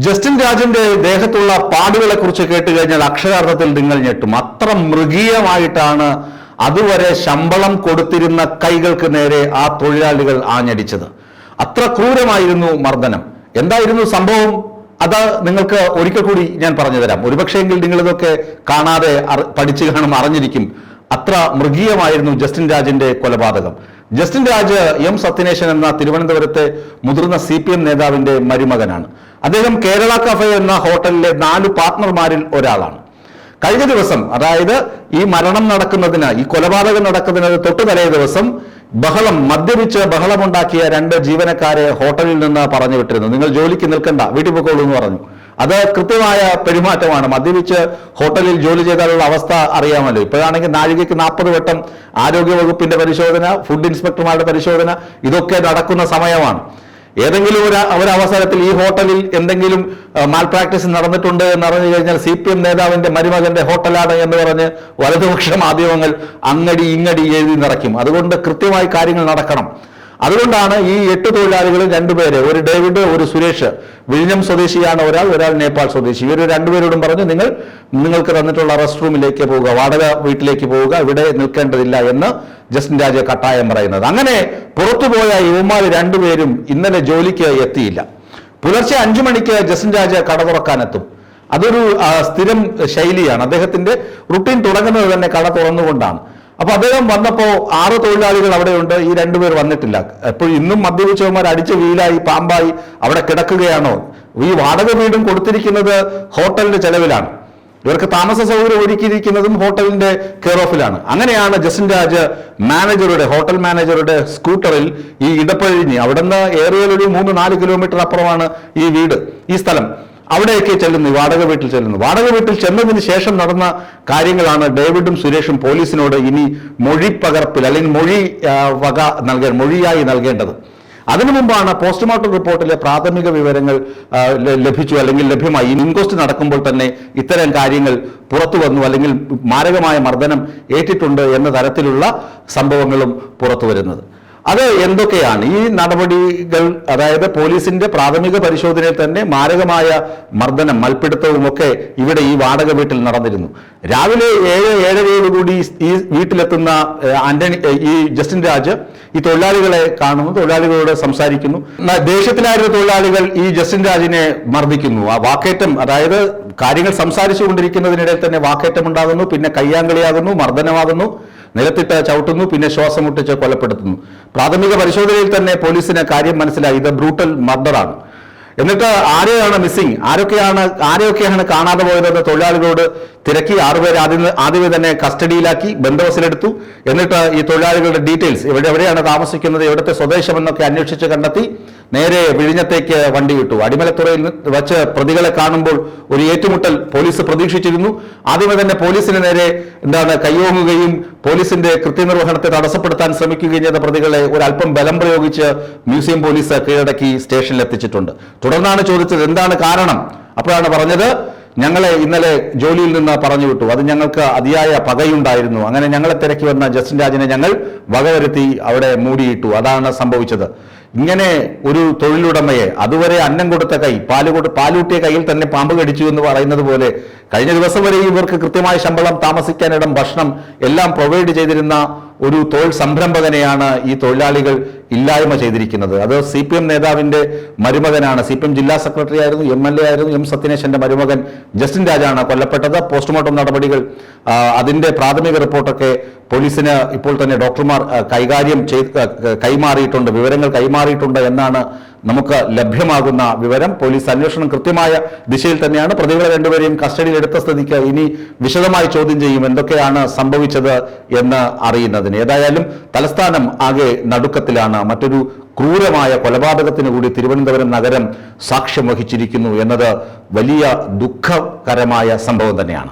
Justin രാജിന്റെ ദേഹത്തുള്ള പാടുകളെ കുറിച്ച് കേട്ട് കഴിഞ്ഞാൽ അക്ഷരാർത്ഥത്തിൽ നിങ്ങൾ ഞെട്ടും. അത്ര മൃഗീയമായിട്ടാണ് അതുവരെ ശമ്പളം കൊടുത്തിരുന്ന കൈകൾക്ക് നേരെ ആ തൊഴിലാളികൾ ആഞ്ഞടിച്ചത്. അത്ര ക്രൂരമായിരുന്നു മർദ്ദനം. എന്തായിരുന്നു സംഭവം? അത് നിങ്ങൾക്ക് ഒരിക്കൽ കൂടി ഞാൻ പറഞ്ഞു തരാം. ഒരുപക്ഷെങ്കിൽ നിങ്ങൾ ഇതൊക്കെ കാണാതെ പഠിച്ചു കാണും, അറിഞ്ഞിരിക്കും. അത്ര മൃഗീയമായിരുന്നു ജസ്റ്റിൻ രാജിന്റെ കൊലപാതകം. ജസ്റ്റിൻ രാജ് എം സത്യനേശൻ എന്ന തിരുവനന്തപുരത്തെ മുതിർന്ന CPM നേതാവിന്റെ മരുമകനാണ്. അദ്ദേഹം കേരള കഫേ എന്ന ഹോട്ടലിലെ 4 പാർട്ട്ണർമാരിൽ ഒരാളാണ്. കഴിഞ്ഞ ദിവസം, അതായത് ഈ മരണം നടക്കുന്നതിന്, ഈ കൊലപാതകം നടക്കുന്നതിന് തൊട്ടു തലേ ദിവസം മദ്യപിച്ച് ബഹളമുണ്ടാക്കിയ 2 ജീവനക്കാരെ ഹോട്ടലിൽ നിന്ന് പറഞ്ഞു വിട്ടിരുന്നു. നിങ്ങൾ ജോലിക്ക് നിൽക്കണ്ട, വീട്ടിൽ പോയിക്കോളൂ എന്ന് പറഞ്ഞു. അത് കൃത്യമായ പെരുമാറ്റമാണ്. മദ്യപിച്ച് ഹോട്ടലിൽ ജോലി ചെയ്താലുള്ള അവസ്ഥ അറിയാമല്ലോ. ഇപ്പോഴാണെങ്കിൽ നാഴികയ്ക്ക് 40 വട്ടം ആരോഗ്യ വകുപ്പിന്റെ പരിശോധന, ഫുഡ് ഇൻസ്പെക്ടർമാരുടെ പരിശോധന, ഇതൊക്കെ നടക്കുന്ന സമയമാണ്. ഏതെങ്കിലും ഒരു അവസരത്തിൽ ഈ ഹോട്ടലിൽ എന്തെങ്കിലും മാൽ പ്രാക്ടീസ് നടന്നിട്ടുണ്ട് എന്ന് അറിഞ്ഞു കഴിഞ്ഞാൽ CPM നേതാവിന്റെ മരുമകന്റെ ഹോട്ടലാണ് എന്ന് പറഞ്ഞ് വലതുപക്ഷ മാധ്യമങ്ങൾ അങ്ങടി ഇങ്ങടി എഴുതി നിറയ്ക്കും. അതുകൊണ്ട് കൃത്യമായി കാര്യങ്ങൾ നടക്കണം. അതുകൊണ്ടാണ് ഈ 8 തൊഴിലാളികളും 2 പേര്, ഒരു ഡേവിഡ്, ഒരു സുരേഷ്, വിഴിഞ്ഞം സ്വദേശിയാണ് ഒരാൾ നേപ്പാൾ സ്വദേശി. ഇവർ 2 പേരോടും പറഞ്ഞു, നിങ്ങൾക്ക് തന്നിട്ടുള്ള റെസ്റ്റ് റൂമിലേക്ക് പോവുക, വാടക വീട്ടിലേക്ക് പോവുക, ഇവിടെ നിൽക്കേണ്ടതില്ല എന്ന് ജസ്റ്റിൻ രാജ് കട്ടായം പറയുന്നത്. അങ്ങനെ പുറത്തുപോയ യുവമാർ 2 പേരും ഇന്നലെ ജോലിക്ക് എത്തിയില്ല. പുലർച്ചെ 5 മണിക്ക് ജസ്റ്റിൻ രാജ് കട തുറക്കാനെത്തും. അതൊരു സ്ഥിരം ശൈലിയാണ്. അദ്ദേഹത്തിന്റെ റുട്ടീൻ തുടങ്ങുന്നത് തന്നെ കട തുറന്നുകൊണ്ടാണ്. അപ്പൊ അദ്ദേഹം വന്നപ്പോൾ 6 തൊഴിലാളികൾ അവിടെയുണ്ട്. ഈ 2 പേർ വന്നിട്ടില്ല. എപ്പോഴും ഇന്നും മദ്യപിച്ചവന്മാർ അടിച്ച് വീലായി പാമ്പായി അവിടെ കിടക്കുകയാണോ? ഈ വാടക വീടും കൊടുത്തിരിക്കുന്നത് ഹോട്ടലിന്റെ ചെലവിലാണ്. ഇവർക്ക് താമസ സൗകര്യം ഒരുക്കിയിരിക്കുന്നതും ഹോട്ടലിന്റെ കെയർ ഓഫിലാണ്. അങ്ങനെയാണ് ജസ്റ്റിൻ രാജ് ഹോട്ടൽ മാനേജറുടെ സ്കൂട്ടറിൽ ഈ ഇടപ്പഴിഞ്ഞ്, അവിടുന്ന് ഏറിയാൽ ഒരു 3-4 കിലോമീറ്റർ അപ്പുറമാണ് ഈ വീട്, ഈ സ്ഥലം, അവിടെയൊക്കെ ചെല്ലുന്നു, വാടക വീട്ടിൽ ചെല്ലുന്നു. വാടക വീട്ടിൽ ചെന്നതിന് ശേഷം നടന്ന കാര്യങ്ങളാണ് ഡേവിഡും സുരേഷും പോലീസിനോട് ഇനി മൊഴിപ്പകർപ്പിൽ അല്ലെങ്കിൽ മൊഴിയായി നൽകേണ്ടത്. അതിനു മുമ്പാണ് പോസ്റ്റ്മോർട്ടം റിപ്പോർട്ടിലെ പ്രാഥമിക വിവരങ്ങൾ ലഭിച്ചു, അല്ലെങ്കിൽ ലഭ്യമായി. ഇൻക്വസ്റ്റ് നടക്കുമ്പോൾ തന്നെ ഇത്തരം കാര്യങ്ങൾ പുറത്തു വന്നു, അല്ലെങ്കിൽ മാരകമായ മർദ്ദനം ഏറ്റിട്ടുണ്ട് എന്ന തരത്തിലുള്ള സംഭവങ്ങളും പുറത്തു വരുന്നത്. അത് എന്തൊക്കെയാണ് ഈ നടപടികൾ? അതായത് പോലീസിന്റെ പ്രാഥമിക പരിശോധനയിൽ തന്നെ മാരകമായ മർദ്ദനം, മൽപ്പിടുത്തവും ഒക്കെ ഇവിടെ ഈ വാടക വീട്ടിൽ നടന്നിരുന്നു. രാവിലെ 7-7:30 ഈ വീട്ടിലെത്തുന്ന ഈ ജസ്റ്റിൻ രാജ് ഈ തൊഴിലാളികളെ കാണുന്നു, തൊഴിലാളികളോട് സംസാരിക്കുന്നു. ദേഷ്യത്തിലായിരുന്ന തൊഴിലാളികൾ ഈ ജസ്റ്റിൻ രാജിനെ മർദ്ദിക്കുന്നു. ആ വാക്കേറ്റം, അതായത് കാര്യങ്ങൾ സംസാരിച്ചു കൊണ്ടിരിക്കുന്നതിനിടയിൽ തന്നെ വാക്കേറ്റം ഉണ്ടാകുന്നു, പിന്നെ കയ്യാങ്കളിയാകുന്നു, മർദ്ദനമാകുന്നു, നിലത്തിട്ട് ചവിട്ടുന്നു, പിന്നെ ശ്വാസം മുട്ടിച്ച് കൊലപ്പെടുത്തുന്നു. പ്രാഥമിക പരിശോധനയിൽ തന്നെ പോലീസിന് കാര്യം മനസ്സിലായി, ഇത് ബ്രൂട്ടൽ മർഡറാണ്. എന്നിട്ട് ആരെയാണ് മിസ്സിംഗ്, ആരെയൊക്കെയാണ് കാണാതെ പോയതെന്ന് തൊഴിലാളികളോട് തിരക്കി. 6 പേര് ആദ്യമേ തന്നെ കസ്റ്റഡിയിലാക്കി, ബന്ധവസിലെടുത്തു. എന്നിട്ട് ഈ തൊഴിലാളികളുടെ ഡീറ്റെയിൽസ്, എവിടെയാണ് താമസിക്കുന്നത്, എവിടുത്തെ സ്വദേശം എന്നൊക്കെ അന്വേഷിച്ച് കണ്ടെത്തി നേരെ വിഴിഞ്ഞത്തേക്ക് വണ്ടി വിട്ടു. അടിമലത്തുറയിൽ വച്ച് പ്രതികളെ കാണുമ്പോൾ ഒരു ഏറ്റുമുട്ടൽ പോലീസ് പ്രതീക്ഷിച്ചിരുന്നു. ആദ്യമേ തന്നെ പോലീസിന് നേരെ കയ്യോങ്ങുകയും പോലീസിന്റെ കൃത്യനിർവഹണത്തെ തടസ്സപ്പെടുത്താൻ ശ്രമിക്കുകയും ചെയ്ത പ്രതികളെ ഒരല്പം ബലം പ്രയോഗിച്ച് മ്യൂസിയം പോലീസ് കീഴടക്കി സ്റ്റേഷനിൽ എത്തിച്ചിട്ടുണ്ട്. തുടർന്നാണ് ചോദിച്ചത് എന്താണ് കാരണം. അപ്പോഴാണ് പറഞ്ഞത്, ഞങ്ങളെ ഇന്നലെ ജോലിയിൽ നിന്ന് പറഞ്ഞു വിട്ടു, അത് ഞങ്ങൾക്ക് അതിയായ പകയുണ്ടായിരുന്നു. അങ്ങനെ ഞങ്ങളെ തിരക്കി വന്ന ജസ്റ്റിൻ രാജിനെ ഞങ്ങൾ വകവരുത്തി അവിടെ മൂടിയിട്ടു, അതാണ് സംഭവിച്ചത്. ഇങ്ങനെ ഒരു തൊഴിലുടമയെ, അതുവരെ അന്നം കൊടുത്ത കൈ, പാലൂട്ടിയ കയ്യിൽ തന്നെ പാമ്പ് കടിച്ചു എന്ന് പറയുന്നത് പോലെ, കഴിഞ്ഞ ദിവസം വരെ ഇവർക്ക് കൃത്യമായ ശമ്പളം, താമസിക്കാനിടം, ഭക്ഷണം എല്ലാം പ്രൊവൈഡ് ചെയ്തിരുന്ന ഒരു തൊഴിൽ സംരംഭകനെയാണ് ഈ തൊഴിലാളികൾ ഇല്ലായ്മ ചെയ്തിരിക്കുന്നത്. അത് CPM നേതാവിന്റെ മരുമകനാണ്. CPM ജില്ലാ സെക്രട്ടറി ആയിരുന്നു, MLA ആയിരുന്നു. എം സത്യനേശന്റെ മരുമകൻ ജസ്റ്റിൻ രാജാണ് കൊല്ലപ്പെട്ടത്. പോസ്റ്റ്മോർട്ടം നടപടികൾ, അതിന്റെ പ്രാഥമിക റിപ്പോർട്ടൊക്കെ പോലീസിന് ഇപ്പോൾ തന്നെ ഡോക്ടർമാർ കൈമാറിയിട്ടുണ്ട്, വിവരങ്ങൾ കൈമാറിയിട്ടുണ്ട് എന്നാണ് നമുക്ക് ലഭ്യമാകുന്ന വിവരം. പോലീസ് അന്വേഷണം കൃത്യമായ ദിശയിൽ തന്നെയാണ്. പ്രതികളെ 2 പേരെയും കസ്റ്റഡിയിൽ എടുത്ത സ്ഥിതിക്ക് ഇനി വിശദമായി ചോദ്യം ചെയ്യും എന്തൊക്കെയാണ് സംഭവിച്ചത് എന്ന് അറിയുന്നതിന്. ഏതായാലും തലസ്ഥാനം ആകെ നടുക്കത്തിലാണ്. മറ്റൊരു ക്രൂരമായ കൊലപാതകത്തിന് കൂടി തിരുവനന്തപുരം നഗരം സാക്ഷ്യം വഹിച്ചിരിക്കുന്നു എന്നത് വലിയ ദുഃഖകരമായ സംഭവം തന്നെയാണ്.